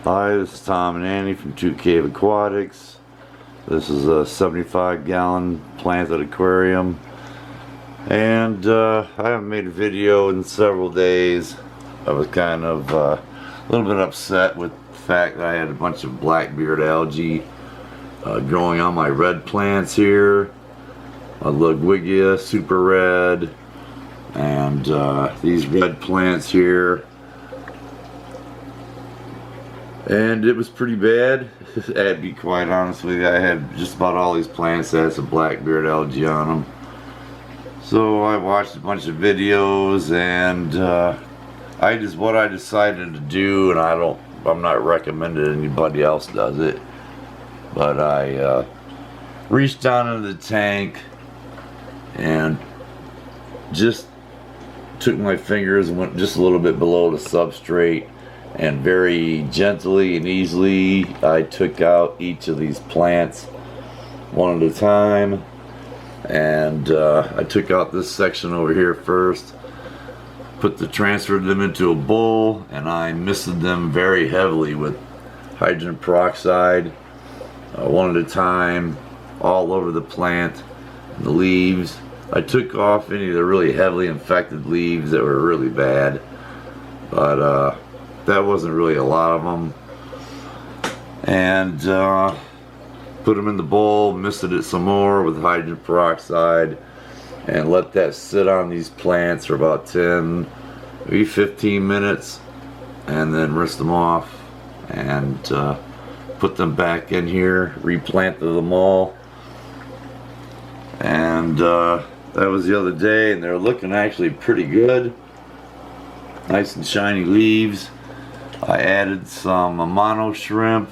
Hi, this is Tom and Annie from 2 Cave Aquatics. This is a 75-gallon planted aquarium, and I haven't made a video in several days. I was kind of a little bit upset with the fact that I had a bunch of Blackbeard algae growing on my red plants here. Ludwigia, super red, and these red plants here. And it was pretty bad. To be quite honest with you, I had just about all these plants that had some Blackbeard algae on them. So I watched a bunch of videos, and what I decided to do, and I'm not recommending anybody else does it, but I reached down into the tank and just took my fingers and went just a little bit below the substrate, and very gently and easily I took out each of these plants one at a time. And I took out this section over here first, transferred them into a bowl, and I misted them very heavily with hydrogen peroxide, one at a time, all over the plant, the leaves. I took off any of the really heavily infected leaves that were really bad, but that wasn't really a lot of them. And put them in the bowl, misted it some more with hydrogen peroxide, and let that sit on these plants for about 10, maybe 15 minutes, and then rinse them off and put them back in here, replanted them all. And that was the other day, and they're looking actually pretty good, nice and shiny leaves. I added some Amano shrimp,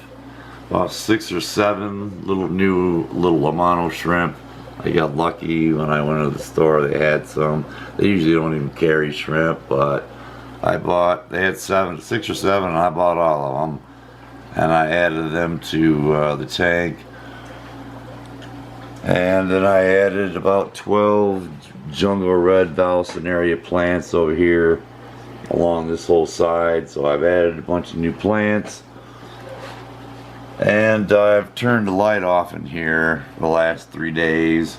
about 6 or 7 little Amano shrimp. I got lucky when I went to the store, they had some. They usually don't even carry shrimp, but they had 6 or 7, and I bought all of them. And I added them to the tank. And then I added about 12 jungle red Valsinaria plants over here along this whole side. So I've added a bunch of new plants, and I've turned the light off in here the last 3 days.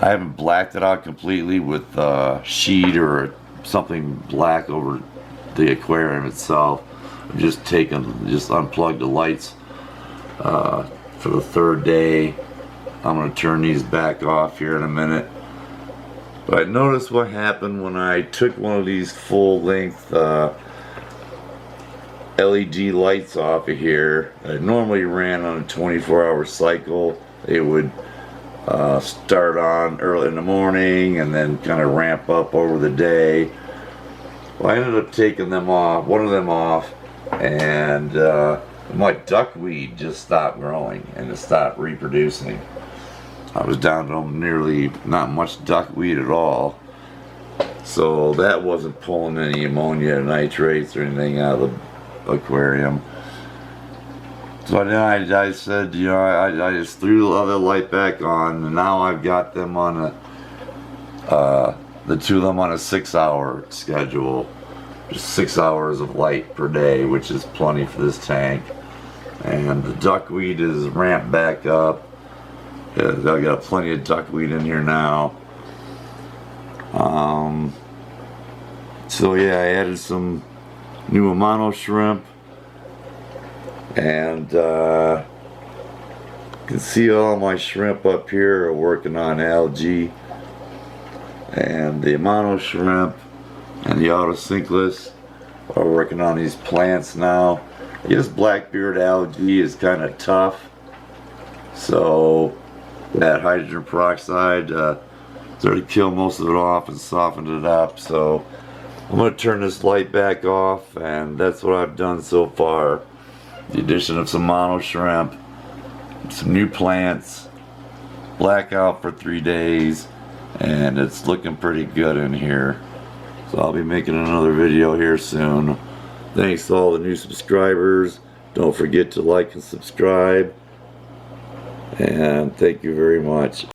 I haven't blacked it out completely with sheet or something black over the aquarium itself. I've just unplugged the lights for the 3rd day. I'm going to turn these back off here in a minute. But I noticed what happened when I took one of these full-length LED lights off of here. I normally ran on a 24-hour cycle. They would start on early in the morning and then kind of ramp up over the day. Well, I ended up taking one of them off, and my duckweed just stopped growing and it stopped reproducing. I was down to nearly not much duckweed at all, so that wasn't pulling any ammonia, nitrates, or anything out of the aquarium. So then I said, I just threw the other light back on, and now I've got them on the 2 of them on a 6-hour schedule, just 6 hours of light per day, which is plenty for this tank. And the duckweed is ramped back up. I've got plenty of duckweed in here now. So yeah, I added some new Amano shrimp, and you can see all my shrimp up here are working on algae, and the Amano shrimp and the autosynclus are working on these plants now. I guess Blackbeard algae is kind of tough, so that hydrogen peroxide started to kill most of it off and softened it up. So I'm going to turn this light back off, and that's what I've done so far. The addition of some mono shrimp, some new plants, blackout for 3 days, and it's looking pretty good in here. So I'll be making another video here soon. Thanks to all the new subscribers. Don't forget to like and subscribe. And thank you very much.